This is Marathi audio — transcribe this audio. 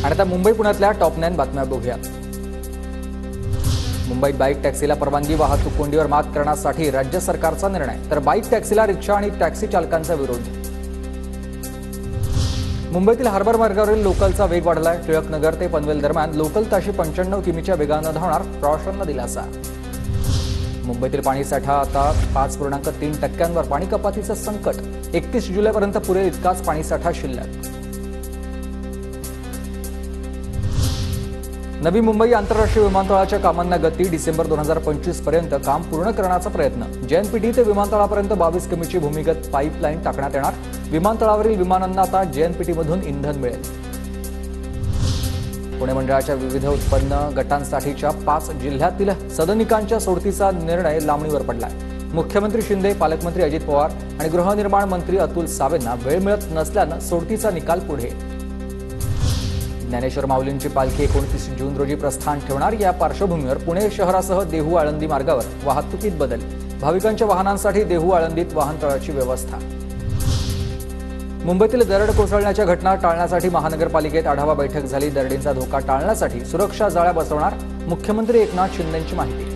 आणि आता मुंबई पुण्यातल्या टॉप 9 बातम्या बघूया। मुंबईत बाईक टॅक्सीला परवानगी, वाहतूक कोंडीवर मात करण्यासाठी राज्य सरकारचा निर्णय, तर बाईक टॅक्सीला रिक्षा आणि टॅक्सी चालकांचा विरोध। मुंबईतील हार्बर मार्गावरील लोकलचा वेग वाढलाय। टिळकनगर ते पनवेल दरम्यान लोकल ताशी 95 किमीच्या वेगानं धावणार, प्रवाशांना दिलासा। मुंबईतील पाणीसाठा आता 5.3% पाणी कपातीचं संकट, 31 जुलैपर्यंत पुरेल इतकाच पाणीसाठा शिल्लक। नवी मुंबई आंतरराष्ट्रीय विमानतळाच्या कामांना गती, डिसेंबर 2025 पर्यंत काम पूर्ण करण्याचा प्रयत्न। JNPT ते विमानतळापर्यंत 22 किमीची भूमिगत पाईपलाईन टाकण्यात येणार। विमानतळावरील विमानांना आता JNPT मधून इंधन मिळेल। पुणे मंडळाच्या विविध उत्पन्न गटांसाठीच्या 5 जिल्ह्यातील सदनिकांच्या सोडतीचा निर्णय लांबणीवर पडलाय। मुख्यमंत्री शिंदे, पालकमंत्री अजित पवार आणि गृहनिर्माण मंत्री अतुल सावेंना वेळ मिळत नसल्यानं सोडतीचा निकाल पुढे। ज्ञानेश्वर माऊलींची पालखी 29 जून रोजी प्रस्थान ठेवणार। या पार्श्वभूमीवर पुणे शहरासह देहू आळंदी मार्गावर वाहतुकीत बदल, भाविकांच्या वाहनांसाठी देहू आळंदीत वाहनतळाची व्यवस्था। मुंबईतील दरड कोसळण्याच्या घटना टाळण्यासाठी महानगरपालिकेत आढावा बैठक झाली। दरडींचा धोका टाळण्यासाठी सुरक्षा जाळ्या बसवणार, मुख्यमंत्री एकनाथ शिंदेंची माहिती।